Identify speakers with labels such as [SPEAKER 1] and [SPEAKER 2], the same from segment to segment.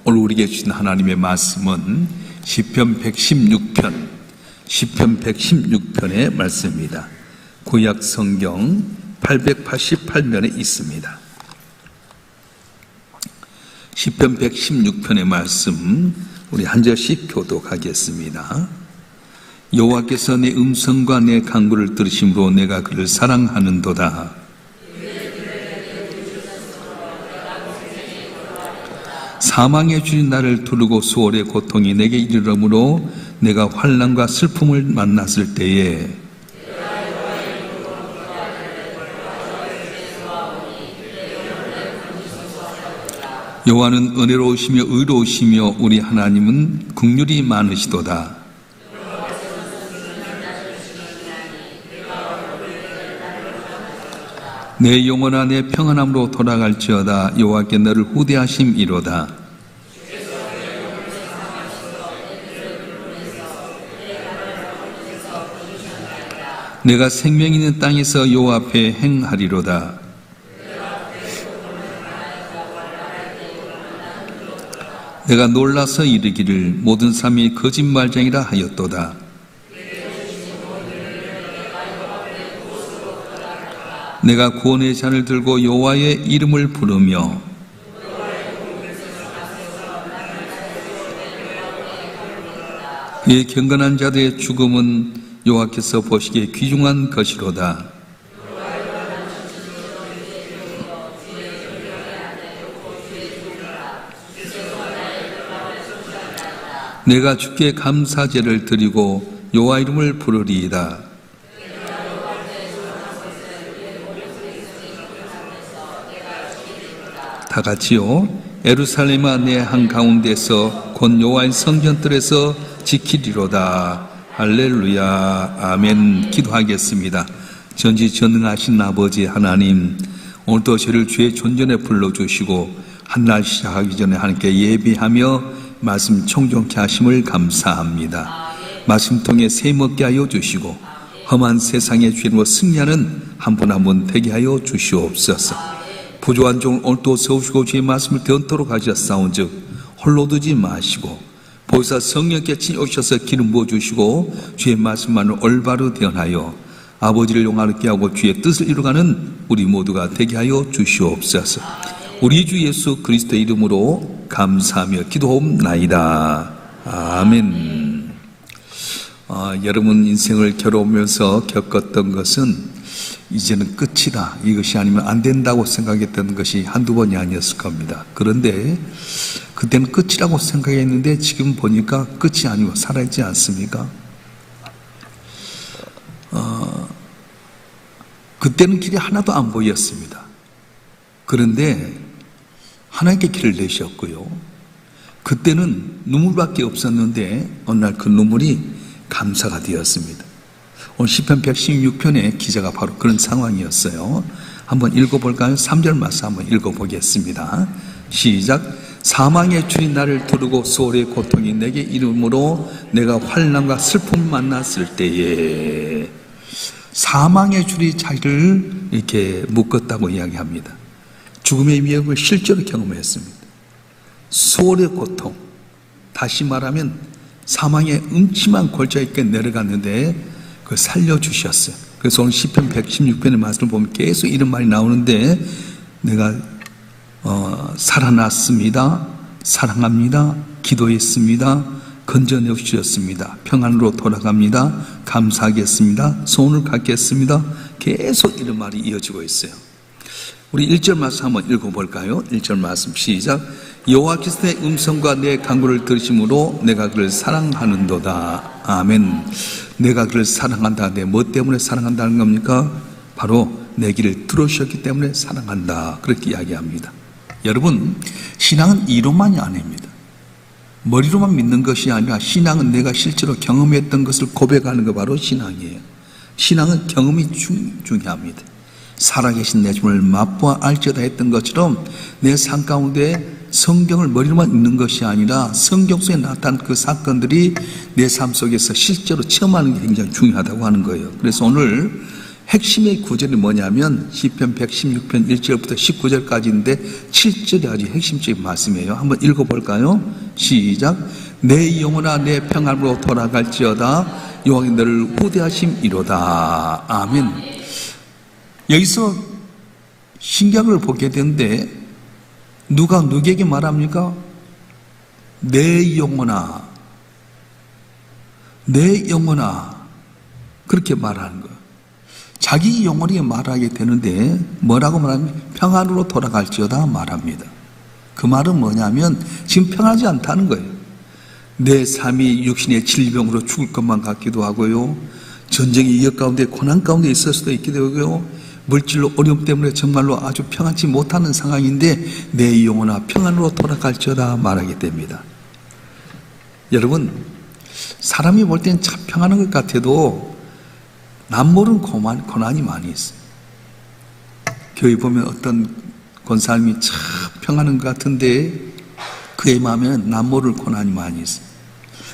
[SPEAKER 1] 오늘 우리에게 주신 하나님의 말씀은 시편 116편의 말씀입니다. 구약 성경 888면에 있습니다. 시편 116편의 말씀 우리 한 절씩 교독하겠습니다. 여호와께서 내 음성과 내 간구를 들으심으로 내가 그를 사랑하는도다. 사망의 줄이 나를 두르고 수월의 고통이 내게 이르러므로 내가 환난과 슬픔을 만났을 때에 여호와는 은혜로우시며 의로우시며 우리 하나님은 긍휼이 많으시도다. 내 영혼아 내 평안함으로 돌아갈지어다. 여호와께 너를 후대하심이로다. 내가 생명 있는 땅에서 여호와 앞에 행하리로다. 내가 놀라서 이르기를 모든 사람이 거짓말쟁이라 하였도다. 내가 구원의 잔을 들고 여호와의 이름을 부르며 그의 경건한 자들의 죽음은 여호와께서 보시기에 귀중한 것이로다. 내가 주께 감사제를 드리고 여호와 이름을 부르리이다. 다 같이요. 예루살렘아 내 한가운데서 곧 여호와의 성전들에서 지키리로다. 할렐루야. 아멘. 기도하겠습니다. 전지전능하신 아버지 하나님, 오늘도 저를 주의 존전에 불러주시고 한 날 시작하기 전에 하나님께 예비하며 말씀 청종케 하심을 감사합니다. 말씀 통해 세먹게 하여 주시고 험한 세상의 죄로 승리하는 한 분 한 분 되게 하여 주시옵소서. 부조한 종을 오늘도 세우시고 주의 말씀을 되었도록 하셨사온즉 홀로 두지 마시고 보혜사 성령께 오셔서 기름 부어주시고 주의 말씀만을 올바로 대언하여 아버지를 용하게 하고 주의 뜻을 이루어가는 우리 모두가 되게 하여 주시옵소서. 우리 주 예수 그리스도의 이름으로 감사하며 기도하옵나이다. 아멘. 여러분 인생을 겨루면서 겪었던 것은 이제는 끝이다, 이것이 아니면 안 된다고 생각했던 것이 한두 번이 아니었을 겁니다. 그런데 그때는 끝이라고 생각했는데 지금 보니까 끝이 아니고 살아있지 않습니까? 그때는 길이 하나도 안 보였습니다. 그런데 하나님께 길을 내셨고요. 그때는 눈물밖에 없었는데 어느 날 그 눈물이 감사가 되었습니다. 오늘 시편 116편의 기자가 바로 그런 상황이었어요. 한번 읽어볼까요? 3절 말씀 한번 읽어보겠습니다. 시작. 사망의 줄이 나를 두르고 수월의 고통이 내게 이르므로 내가 환난과 슬픔을 만났을 때에, 사망의 줄이 자기를 이렇게 묶었다고 이야기합니다. 죽음의 위협을 실제로 경험했습니다. 수월의 고통, 다시 말하면 사망의 음침한 골짜기에 내려갔는데 그걸 살려주셨어요. 그래서 오늘 시편 116편의 말씀을 보면 계속 이런 말이 나오는데, 내가 살아났습니다, 사랑합니다, 기도했습니다, 건져내 주셨습니다, 평안으로 돌아갑니다, 감사하겠습니다, 소원을 갖겠습니다. 계속 이런 말이 이어지고 있어요. 우리 1절 말씀 한번 읽어볼까요? 1절 말씀 시작. 여호와께서 내 음성과 내 간구를 들으심으로 내가 그를 사랑하는도다. 아멘. 내가 그를 사랑한다. 내 뭐 때문에 사랑한다는 겁니까? 바로 내 길을 들어주셨기 때문에 사랑한다, 그렇게 이야기합니다. 여러분, 신앙은 이론만이 아닙니다. 머리로만 믿는 것이 아니라 신앙은 내가 실제로 경험했던 것을 고백하는 거 바로 신앙이에요. 신앙은 경험이 중요합니다. 살아계신 내 주를 맛보아 알지어다 했던 것처럼 내 삶 가운데 성경을 머리로만 읽는 것이 아니라 성경 속에 나타난 그 사건들이 내 삶 속에서 실제로 체험하는 게 굉장히 중요하다고 하는 거예요. 그래서 오늘 핵심의 구절이 뭐냐면 시편 116편 1절부터 19절까지인데 7절이 아주 핵심적인 말씀이에요. 한번 읽어볼까요? 시작. 내 영혼아 내 평안으로 돌아갈지어다 여호와께 너를 후대하심이로다. 아멘. 여기서 신경을 보게 되는데 누가 누구에게 말합니까? 내 영혼아 내 영혼아 그렇게 말하는 거예요. 자기 영혼이 말하게 되는데 뭐라고 말합니까? 평안으로 돌아갈지어다 말합니다. 그 말은 뭐냐면 지금 평안하지 않다는 거예요. 내 삶이 육신의 질병으로 죽을 것만 같기도 하고요. 전쟁의 위협 가운데 고난 가운데 있을 수도 있기도 하고요. 물질로 어려움 때문에 정말로 아주 평안치 못하는 상황인데 내 영혼아 평안으로 돌아갈지어다 말하게 됩니다. 여러분 사람이 볼 때는 참 평안한 것 같아도 남모르는 고난이 많이 있어요. 교회 보면 어떤 권사님이 참 평안한 것 같은데 그의 마음에는 남모를 고난이 많이 있어요.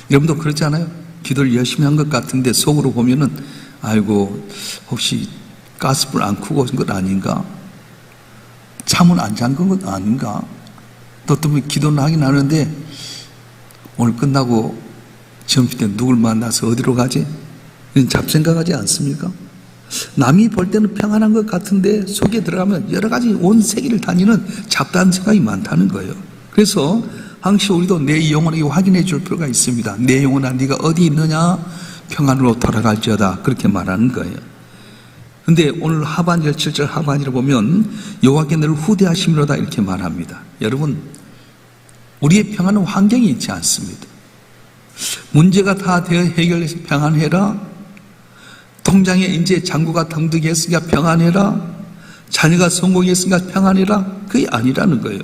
[SPEAKER 1] 여러분도 그렇지 않아요? 기도를 열심히 한 것 같은데 속으로 보면은 아이고 혹시 가스불 안 켜고 온 것 아닌가? 잠은 안 잔 것 아닌가? 또 기도는 하긴 하는데 오늘 끝나고 점심 때 누굴 만나서 어디로 가지? 이런 잡생각하지 않습니까? 남이 볼 때는 평안한 것 같은데 속에 들어가면 여러 가지 온 세계를 다니는 잡다한 생각이 많다는 거예요. 그래서 항상 우리도 내 영혼에게 확인해 줄 필요가 있습니다. 내 영혼아 네가 어디 있느냐? 평안으로 돌아갈지어다 그렇게 말하는 거예요. 근데 오늘 하반절 7절 하반절을 보면 여호와께 너를 후대하심이로다 이렇게 말합니다. 여러분 우리의 평안은 환경이 있지 않습니다. 문제가 다 되어 해결해서 평안해라. 통장에 이제 잔고가 덩득했으니까 평안해라. 자녀가 성공했으니까 평안해라. 그게 아니라는 거예요.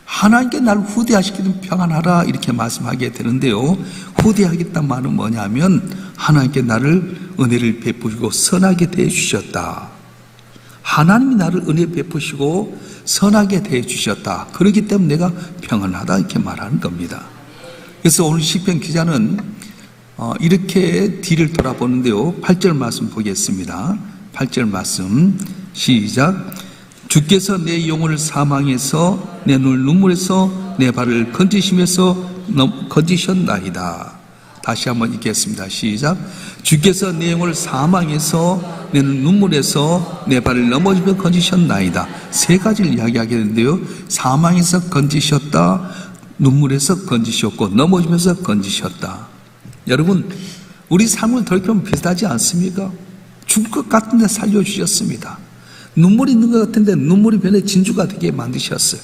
[SPEAKER 1] 하나님께 나를 후대하시기는 평안하라 이렇게 말씀하게 되는데요. 후대하겠다는 말은 뭐냐면 하나님께 나를 은혜를 베푸시고 선하게 대해주셨다. 하나님이 나를 은혜 베푸시고 선하게 대해주셨다. 그렇기 때문에 내가 평안하다 이렇게 말하는 겁니다. 그래서 오늘 시편 기자는 이렇게 뒤를 돌아보는데요. 8절 말씀 보겠습니다. 8절 말씀 시작. 주께서 내 영혼을 사망에서 내 눈을 눈물에서 내 발을 건지셨나이다. 다시 한번 읽겠습니다. 시작. 주께서 내 영혼을 사망에서 내 눈물에서 내 발을 넘어지며 건지셨나이다. 세 가지를 이야기하게 되는데요. 사망에서 건지셨다, 눈물에서 건지셨고 넘어지면서 건지셨다. 여러분 우리 삶을 돌이켜보면 비슷하지 않습니까? 죽을 것 같은데 살려주셨습니다. 눈물이 있는 것 같은데 눈물이 변해 진주가 되게 만드셨어요.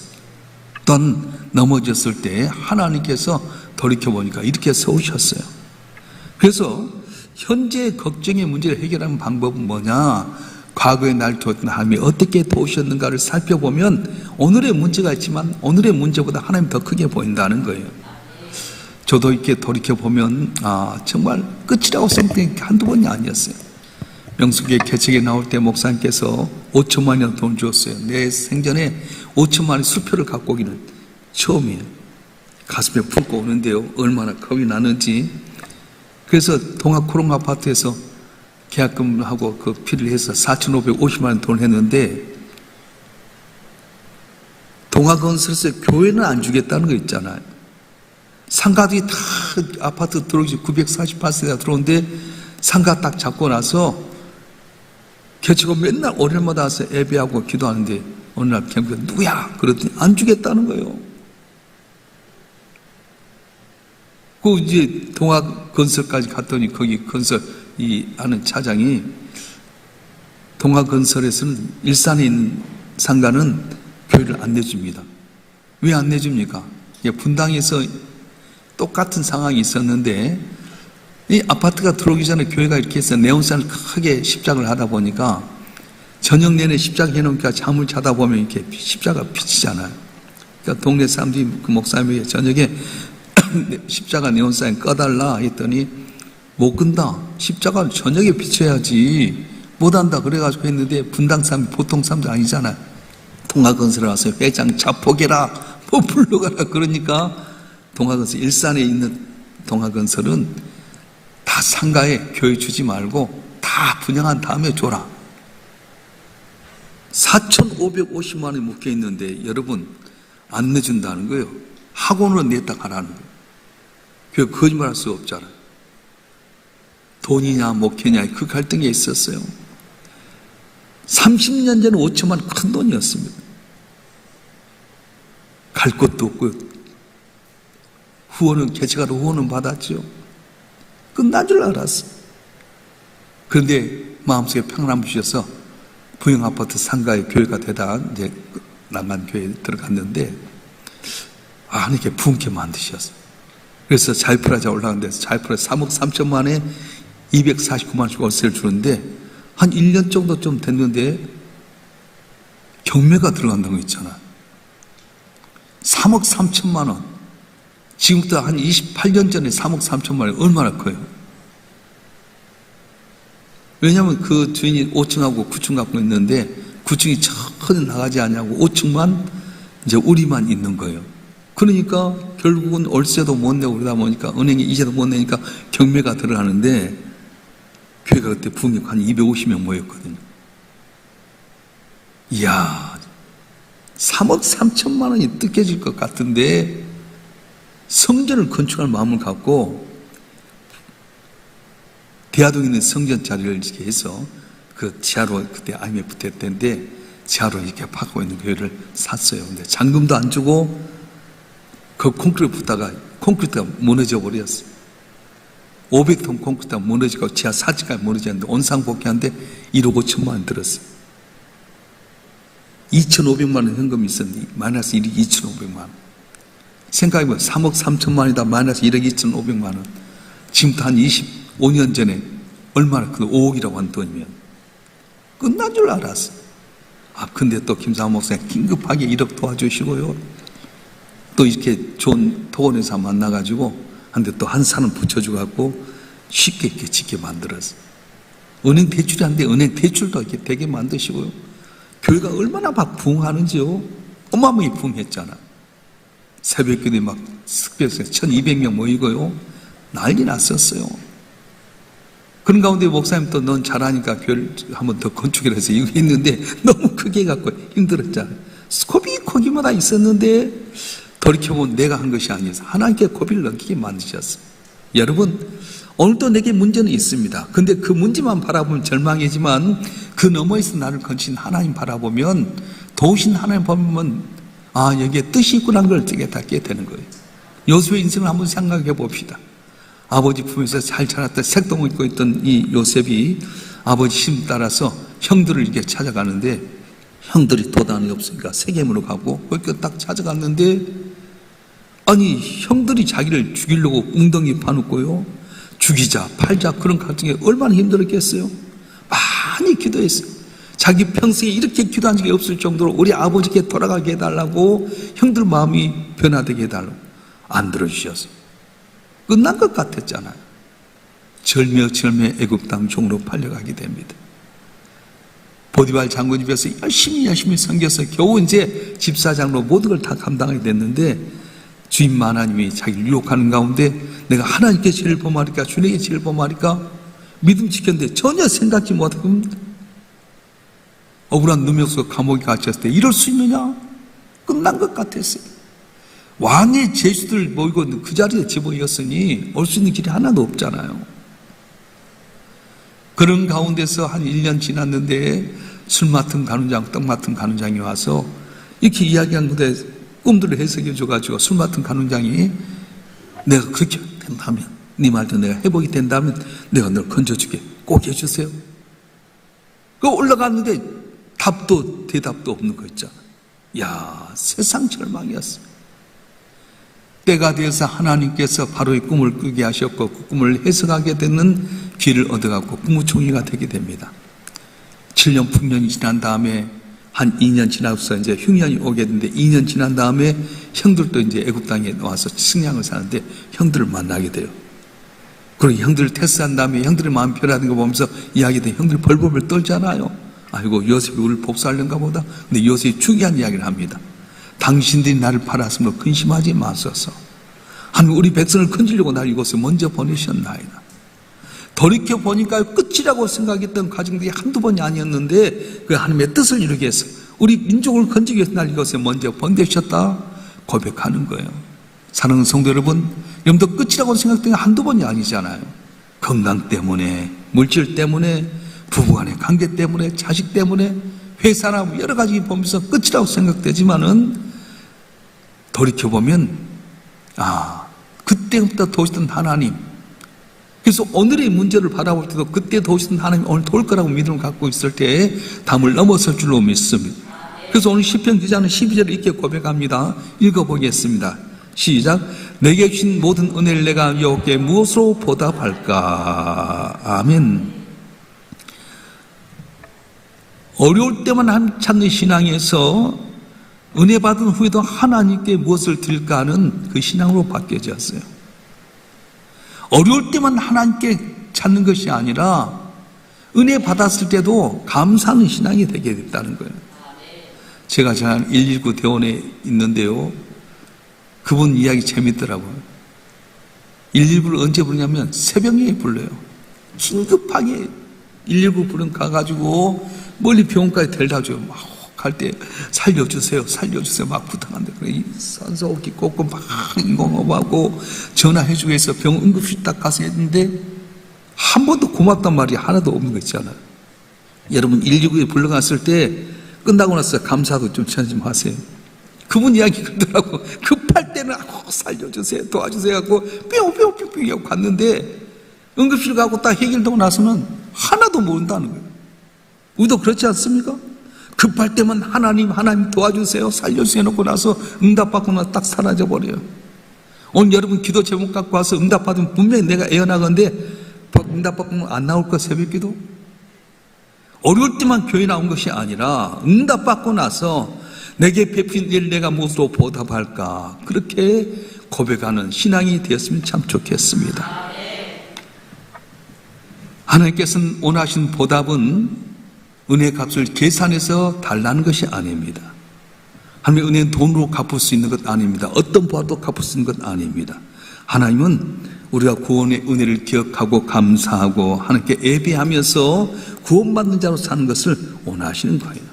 [SPEAKER 1] 또한 넘어졌을 때 하나님께서 돌이켜보니까 이렇게 세우셨어요. 그래서 현재 걱정의 문제를 해결하는 방법은 뭐냐? 과거에 날 도왔던 하나님이 어떻게 도우셨는가를 살펴보면 오늘의 문제가 있지만 오늘의 문제보다 하나님 더 크게 보인다는 거예요. 저도 이렇게 돌이켜보면 정말 끝이라고 생각한 게 한두 번이 아니었어요. 명수교회 개척에 나올 때 목사님께서 5천만 원 돈 주었어요. 내 생전에 5천만 원의 수표를 갖고 오기는 처음이에요. 가슴에 품고 오는데요. 얼마나 겁이 나는지. 그래서 동학코롱 아파트에서 계약금하고 그 피를 해서 4,550만 원 돈을 했는데 동학건설에서 교회는 안 주겠다는 거 있잖아요. 상가들이 다 아파트 들어오기 948세대가 들어오는데 상가 딱 잡고 나서 개척은 맨날 월요일마다 와서 예배하고 기도하는데 어느 날 경비가 누구야? 그랬더니 안 주겠다는 거예요. 그 이제 동학건설까지 갔더니 거기 건설 이 아는 차장이 동학건설에서는 일산에 있는 상가는 교회를 안 내줍니다. 왜 안 내줍니까? 분당에서 똑같은 상황이 있었는데 이 아파트가 들어오기 전에 교회가 이렇게 해서 네온산을 크게 십자가를 하다 보니까 저녁 내내 십자가 해놓으니까 잠을 자다 보면 이렇게 십자가 비치잖아요. 그러니까 동네 사람들이 그 목사님에게 저녁에 십자가 네온사인 꺼달라 했더니 못 끈다. 십자가를 저녁에 비춰야지. 못한다. 그래가지고 했는데 분당 사람 보통 사람도 아니잖아요. 동학건설에 와서 회장 자폭해라. 뭐 불러가라. 그러니까 동학건설 일산에 있는 동학건설은 다 상가에 교회 주지 말고 다 분양한 다음에 줘라. 4,550만 원이 묶여 있는데 여러분 안 내준다는 거예요. 학원으로 냈다 가라는 거예요. 그 거짓말할 수 없잖아요. 돈이냐 목회냐 그 갈등이 있었어요. 30년 전에 5천만 원 큰 돈이었습니다. 갈 곳도 없고 후원은 개척하러 후원은 받았죠. 끝난 줄 알았어. 그런데 마음속에 평안함 주셔서 부영아파트 상가의 교회가 되다 이제 난간교회에 들어갔는데 이렇게 부흥케 만드셨어요. 그래서 자이프라자 올라간 데서 자이프라자 3억 3천만에 249만원씩 월세를 주는데 한 1년 정도 좀 됐는데 경매가 들어간다는 거 있잖아. 3억 3천만 원. 지금부터 한 28년 전에 3억 3천만 원이 얼마나 커요? 왜냐하면 그 주인이 5층하고 9층 갖고 있는데 9층이 전혀 나가지 않냐고 5층만 이제 우리만 있는 거예요. 그러니까 결국은 월세도 못 내고 그러다 보니까 은행에 이자도 못 내니까 경매가 들어가는데 교회가 그때 부흥이 한 250명 모였거든요. 이야, 3억 3천만 원이 뜯겨질 것 같은데 성전을 건축할 마음을 갖고 대하동에 있는 성전 자리를 이렇게 해서 그 지하로 그때 IMF 때인데 지하로 이렇게 파고 있는 교회를 샀어요. 근데 잔금도 안 주고 그 콘크리트 붙다가 콘크리트가 무너져 버렸어요. 500톤 콘크리트가 무너지고 지하 4층까지 무너졌는데 온상복귀하는데 1억 5천만 원 들었어요. 2,500만 원 현금이 있었는데 마이너스 1억 2,500만 원. 생각해보면 3억 3천만 원이다 마이너스 1억 2,500만 원. 지금부터 한 25년 전에 얼마나 그 5억이라고 한 돈이면 끝난 줄 알았어. 근데 또 김상원 목사님 긴급하게 1억 도와주시고요. 또 이렇게 좋은 토건회사 만나가지고 한데 또 한 산은 붙여주고 쉽게 이렇게 짓게 만들었어. 은행 대출이 안 돼. 은행 대출도 이렇게 되게 만드시고요. 교회가 얼마나 막 부흥하는지요. 어마어마하게 부흥했잖아. 새벽기도에 막 습벽에서 1,200명 모이고요. 난리 났었어요. 그런 가운데 목사님 또 넌 잘하니까 교회를 한번 더 건축을 해서 이거 했는데 너무 크게 해갖고 힘들었잖아요. 스코피 거기마다 있었는데 돌이켜보면 내가 한 것이 아니어서 하나님께 고비를 넘기게 만드셨어요. 여러분 오늘도 내게 문제는 있습니다. 근데 그 문제만 바라보면 절망이지만 그 너머에서 나를 건진 하나님 바라보면 도우신 하나님 보면 여기에 뜻이 있구나 걸 되게 다 깨닫는 거예요. 요셉의 인생을 한번 생각해 봅시다. 아버지 품에서 잘 자랐다 색동을 입고 있던 이 요셉이 아버지 심 따라서 형들을 이렇게 찾아가는데 형들이 도단이 없으니까 세겜으로 가고 거기 딱 찾아갔는데 형들이 자기를 죽이려고 웅덩이 파놓고요. 죽이자 팔자 그런 갈등이 얼마나 힘들었겠어요. 많이 기도했어요. 자기 평생에 이렇게 기도한 적이 없을 정도로 우리 아버지께 돌아가게 해달라고 형들 마음이 변화되게 해달라고 안 들어주셨어요. 끝난 것 같았잖아요. 절묘 애굽 땅 종으로 팔려가게 됩니다. 보디발 장군 집에서 열심히 섬겨서 겨우 이제 집사장으로 모든 걸 다 감당하게 됐는데 주인 하나님이 자기를 유혹하는 가운데 내가 하나님께 제일 범하리까 주님께 제일 범하리까 믿음 지켰는데 전혀 생각지 못하고 억울한 누명수가 감옥에 갇혔을 때 이럴 수 있느냐? 끝난 것 같았어요. 왕의 제수들 모이고 그 자리에 집어이었으니 올 수 있는 길이 하나도 없잖아요. 그런 가운데서 한 1년 지났는데 술 맡은 간원장, 떡 맡은 간원장이 와서 이렇게 이야기한 건데 꿈들을 해석해 줘가지고 술 맡은 간원장이 내가 그렇게 된다면 네 말도 내가 회복이 된다면 내가 널 건져주게 꼭 해주세요. 그 올라갔는데 답도 대답도 없는 거 있잖아. 세상 절망이었어. 때가 되어서 하나님께서 바로 이 꿈을 꾸게 하셨고 그 꿈을 해석하게 되는 길을 얻어갖고 국무총리가 되게 됩니다. 7년 풍년이 지난 다음에 한 2년 지나서 이제 흉년이 오게 되는데 2년 지난 다음에 형들도 이제 애굽 땅에 와서 식량을 사는데 형들을 만나게 돼요. 그리고 형들을 테스트한 다음에 형들의 마음 변하는 거 보면서 이야기된 형들 벌벌벌 떨잖아요. 요셉이 우리를 복수하려는가 보다. 근데 요셉이 중요한 이야기를 합니다. 당신들이 나를 팔았으므로 근심하지 마소서. 하나님 우리 백성을 건지려고 나를 이곳에 먼저 보내셨나이다. 돌이켜 보니까 끝이라고 생각했던 과정들이 한두 번이 아니었는데 그 하나님의 뜻을 이루기 위해서 우리 민족을 건지기 위해서 날 이것에 먼저 번대셨다 고백하는 거예요. 사랑하는 성도 여러분, 여러분도 끝이라고 생각된 게 한두 번이 아니잖아요. 건강 때문에, 물질 때문에, 부부간의 관계 때문에, 자식 때문에, 회사나 여러 가지 보면서 끝이라고 생각되지만은 돌이켜보면 그때부터 도우시던 하나님, 그래서 오늘의 문제를 바라볼 때도 그때 도우시던 하나님 오늘 도울 거라고 믿음을 갖고 있을 때 담을 넘어설 줄로 믿습니다. 그래서 오늘 시편 기자는 12절을 이렇게 고백합니다. 읽어보겠습니다. 시작. 내게 주신 모든 은혜를 내가 여호와께 무엇으로 보답할까? 아멘. 어려울 때만 하나님 찾는 신앙에서 은혜 받은 후에도 하나님께 무엇을 드릴까 하는 그 신앙으로 바뀌어졌어요. 어려울 때만 하나님께 찾는 것이 아니라 은혜 받았을 때도 감사하는 신앙이 되게 됐다는 거예요. 제가 119 대원에 있는데요, 그분 이야기 재밌더라고요. 119를 언제 부르냐면 새벽에 불러요. 긴급하게 119 부른 가가지고 멀리 병원까지 데려다 줘요. 막 갈 때 살려주세요 막 부탁한데, 그래 산소호흡기 꽂고 막 인공호흡하고 전화해주고 해서 병원 응급실 딱 가서 했는데 한 번도 고맙단 말이 하나도 없는 거 있잖아요. 여러분 119에 불러갔을 때 끝나고 나서 감사도 좀 전하지 마세요. 그분 이야기 그러더라고. 급할 때는 살려주세요, 도와주세요 하고 뿅뿅뿅뿅 하고 갔는데 응급실 가고 딱 해결되고 나서는 하나도 모른다는 거예요. 우리도 그렇지 않습니까? 급할 때만 하나님 도와주세요, 살려주세요 해놓고 나서 응답받고 나서 딱 사라져버려요. 오늘 여러분 기도 제목 갖고 와서 응답받으면 분명히 내가 애어나건데 응답받으면 안 나올 거, 새벽기도? 어려울 때만 교회 나온 것이 아니라 응답받고 나서 내게 베푼 일 내가 무엇으로 보답할까, 그렇게 고백하는 신앙이 되었으면 참 좋겠습니다. 하나님께서는 원하신 보답은 은혜 값을 계산해서 달라는 것이 아닙니다. 하나님의 은혜는 돈으로 갚을 수 있는 것 아닙니다. 어떤 보답도 갚을 수 있는 것 아닙니다. 하나님은 우리가 구원의 은혜를 기억하고 감사하고 하나님께 예배하면서 구원받는 자로 사는 것을 원하시는 거예요.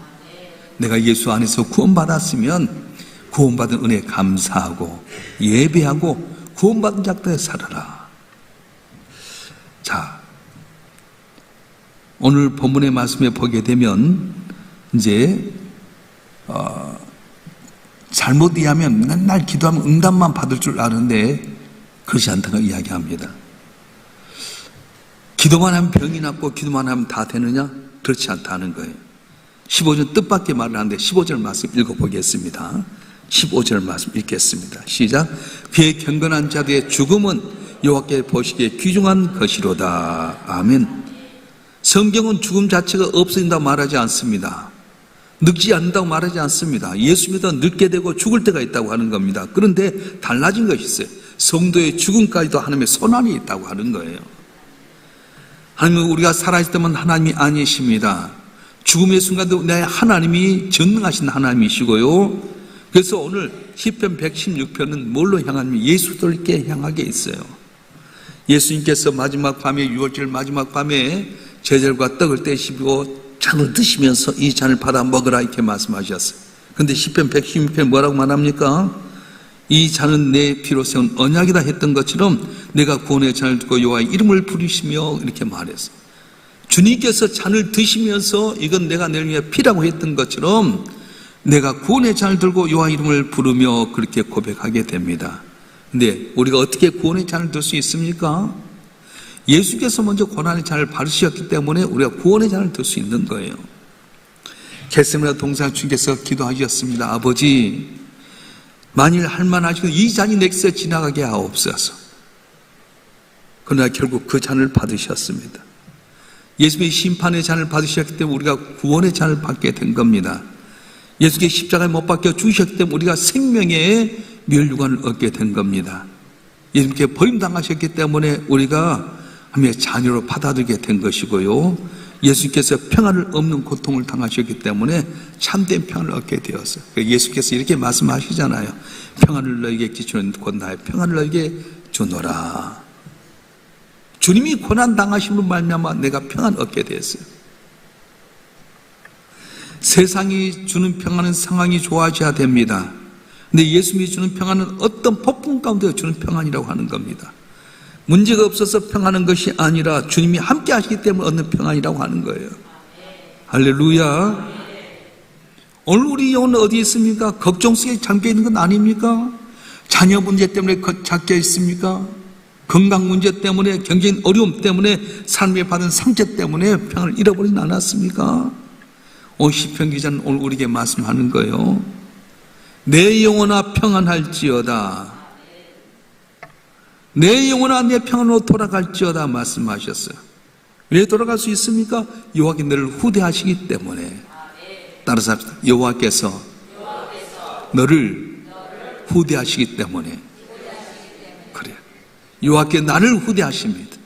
[SPEAKER 1] 내가 예수 안에서 구원받았으면 구원받은 은혜에 감사하고 예배하고 구원받은 자들에 살아라. 자, 오늘 본문의 말씀에 보게 되면 이제 잘못 이해하면 맨날 기도하면 응답만 받을 줄 아는데 그렇지 않다고 이야기합니다. 기도만 하면 병이 낫고 기도만 하면 다 되느냐? 그렇지 않다는 거예요. 15절 뜻밖의 말을 하는데 15절 말씀 읽어보겠습니다. 15절 말씀 읽겠습니다. 시작. 그의 경건한 자들의 죽음은 여호와께 보시기에 귀중한 것이로다. 아멘. 성경은 죽음 자체가 없어진다고 말하지 않습니다. 늙지 않는다고 말하지 않습니다. 예수 믿어 늙게 되고 죽을 때가 있다고 하는 겁니다. 그런데 달라진 것이 있어요. 성도의 죽음까지도 하나님의 손안에 있다고 하는 거예요. 하나님은 우리가 살아있을 때만 하나님이 아니십니다. 죽음의 순간도 내 하나님이 전능하신 하나님이시고요. 그래서 오늘 시편 116편은 뭘로 향하냐면 예수들께 향하게 있어요. 예수님께서 마지막 밤에, 6월절 마지막 밤에 제절과 떡을 떼시고 잔을 드시면서 이 잔을 받아 먹으라 이렇게 말씀하셨어요. 그런데 시편 116편 뭐라고 말합니까? 이 잔은 내 피로 세운 언약이다 했던 것처럼 내가 구원의 잔을 듣고 여호와의 이름을 부르시며 이렇게 말했어요. 주님께서 잔을 드시면서 이건 내가 내 위해 피라고 했던 것처럼 내가 구원의 잔을 들고 여호와의 이름을 부르며 그렇게 고백하게 됩니다. 근데 우리가 어떻게 구원의 잔을 들 수 있습니까? 예수께서 먼저 고난의 잔을 받으셨기 때문에 우리가 구원의 잔을 들 수 있는 거예요. 겟세마네 동산 주께서 기도하셨습니다. 아버지, 만일 할만하시면 이 잔이 내게서 지나가게 하옵소서. 그러나 결국 그 잔을 받으셨습니다. 예수님의 심판의 잔을 받으셨기 때문에 우리가 구원의 잔을 받게 된 겁니다. 예수께 십자가에 못 박혀 죽으셨기 때문에 우리가 생명의 멸류관을 얻게 된 겁니다. 예수님께 버림당하셨기 때문에 우리가 하나님의 자녀로 받아들이게 된 것이고요. 예수님께서 평안을 없는 고통을 당하셨기 때문에 참된 평안을 얻게 되었어요. 예수께서 이렇게 말씀하시잖아요. 평안을 너에게 끼치는 곧 나의 평안을 너에게 주노라. 주님이 고난 당하심으로 말미암아 내가 평안 얻게 됐어요. 세상이 주는 평안은 상황이 좋아져야 됩니다. 근데 예수님이 주는 평안은 어떤 폭풍 가운데 주는 평안이라고 하는 겁니다. 문제가 없어서 평안한 것이 아니라 주님이 함께 하시기 때문에 얻는 평안이라고 하는 거예요. 할렐루야. 오늘 우리 영혼은 어디 있습니까? 걱정 속에 잠겨 있는 건 아닙니까? 자녀 문제 때문에 잠겨 있습니까? 건강 문제 때문에, 경제적인 어려움 때문에, 삶에 받은 상처 때문에 평안을 잃어버리진 않았습니까? 오늘 시편 기자는 오늘 우리에게 말씀하는 거예요. 내 영혼아 평안할지어다. 내 영혼아 내 평안으로 돌아갈지어다 말씀하셨어요. 왜 돌아갈 수 있습니까? 여호와께 너를 후대하시기 때문에. 따라서 합시다. 여호와께서 너를 후대하시기 때문에. 그래. 여호와께 나를 후대하십니다.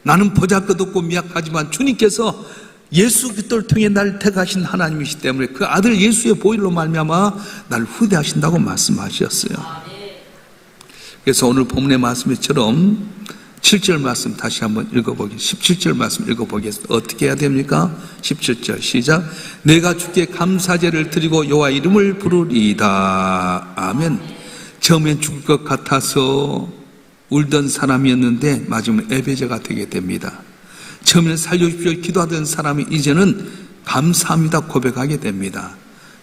[SPEAKER 1] 나는 보잘것없고 미약하지만 주님께서 예수 그리스도를 통해 나를 택하신 하나님이시기 때문에 그 아들 예수의 보혈로 말미암아 나를 후대하신다고 말씀하셨어요. 그래서 오늘 본문의 말씀처럼 7절 말씀 다시 한번 읽어보겠습니다. 17절 말씀 읽어보겠습니다. 어떻게 해야 됩니까? 17절 시작. 내가 주께 감사제를 드리고 여호와 이름을 부르리이다. 아멘. 처음엔 죽을 것 같아서 울던 사람이었는데 마지막에 예배자가 되게 됩니다. 처음에는 살려주십시오 기도하던 사람이 이제는 감사합니다 고백하게 됩니다.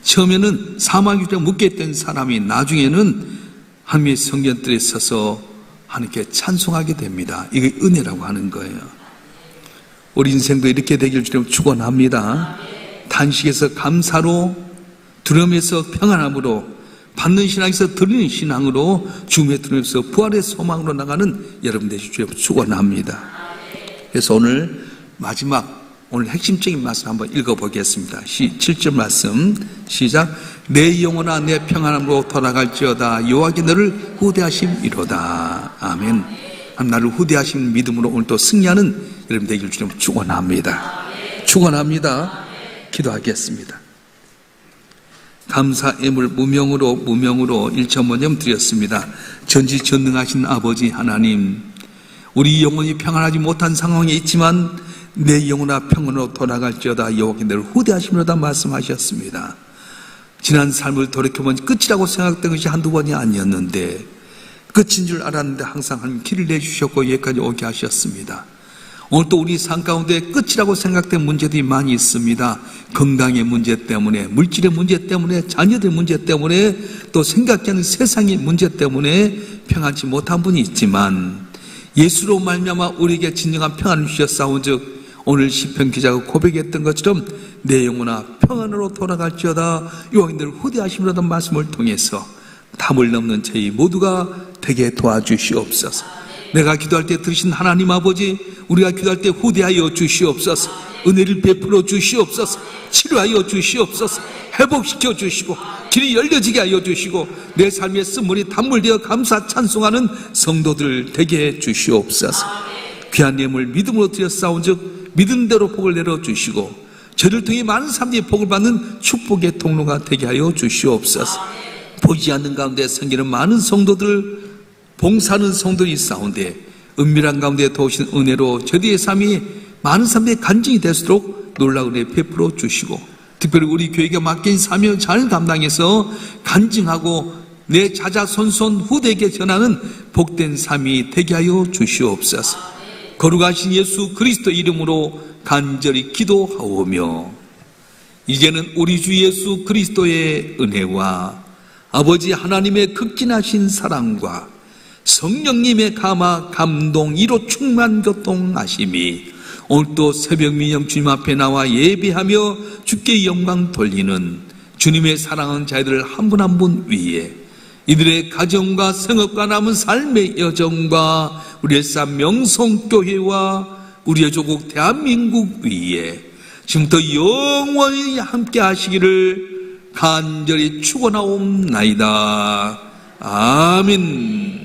[SPEAKER 1] 처음에는 사망의 길에 묶여있던 사람이 나중에는 하나님의 성전들에 서서 하나님께 찬송하게 됩니다. 이게 은혜라고 하는 거예요. 우리 인생도 이렇게 되길 주님 축원합니다. 단식에서 감사로, 두려움에서 평안함으로, 받는 신앙에서 드리는 신앙으로, 죽음의 두려움에서 부활의 소망으로 나가는 여러분 되실 주님 축원합니다. 그래서 오늘 마지막 오늘 핵심적인 말씀 한번 읽어보겠습니다. 7절 말씀 시작. 내 영혼아 내 평안함으로 돌아갈지어다. 여호와께 너를 후대하심이로다. 아멘. 나를 후대하신 믿음으로 오늘 또 승리하는 여러분 되길 주님 축원합니다. 축원합니다. 기도하겠습니다. 감사 예물 무명으로 1,000번쯤 드렸습니다. 전지전능하신 아버지 하나님, 우리 영혼이 평안하지 못한 상황에 있지만 내 영혼아 평안으로 돌아갈지어다. 여호와께 너를 후대하심이로다 말씀하셨습니다. 지난 삶을 돌이켜보니 끝이라고 생각된 것이 한두 번이 아니었는데 끝인 줄 알았는데 항상 하나님 길을 내주셨고 여기까지 오게 하셨습니다. 오늘 또 우리 삶 가운데 끝이라고 생각된 문제들이 많이 있습니다. 건강의 문제 때문에, 물질의 문제 때문에, 자녀들의 문제 때문에, 또 생각지 않는 세상의 문제 때문에 평안치 못한 분이 있지만 예수로 말미암아 우리에게 진정한 평안을 주셨사온즉 오늘 시편 기자가 고백했던 것처럼 내 영혼아 평안으로 돌아갈지어다. 여호와께 너를 후대하심이라는 말씀을 통해서 담을 넘는 저희 모두가 되게 도와주시옵소서. 내가 기도할 때 들으신 하나님 아버지, 우리가 기도할 때 후대하여 주시옵소서. 은혜를 베풀어 주시옵소서. 치료하여 주시옵소서. 회복시켜 주시고 길이 열려지게 하여 주시고 내 삶의 쓴물이 단물되어 감사 찬송하는 성도들 되게 해 주시옵소서. 귀한 예물 믿음으로 드렸사온즉 믿음대로 복을 내려주시고 저를 통해 많은 사람들이 복을 받는 축복의 통로가 되게 하여 주시옵소서. 보이지 않는 가운데 생기는 많은 성도들, 봉사하는 성도들이 있사온데 은밀한 가운데 도우신 은혜로 저희의 삶이 많은 사람들의 간증이 될수록 놀라운 은혜 베풀어 주시고 특별히 우리 교회가 맡긴 사명 잘 감당해서 간증하고 내 자자손손 후대에게 전하는 복된 삶이 되게 하여 주시옵소서. 거룩하신 예수 그리스도 이름으로 간절히 기도하오며 이제는 우리 주 예수 그리스도의 은혜와 아버지 하나님의 극진하신 사랑과 성령님의 감화 감동 이로 충만 교통하심이 오늘 또 새벽 민영 주님 앞에 나와 예배하며 주께 영광 돌리는 주님의 사랑하는 자들 한 분 한 분 위에 이들의 가정과 성업과 남은 삶의 여정과 우리의 삶 명성교회와 우리의 조국 대한민국 위에 지금부터 영원히 함께 하시기를 간절히 축원하옵나이다. 아멘.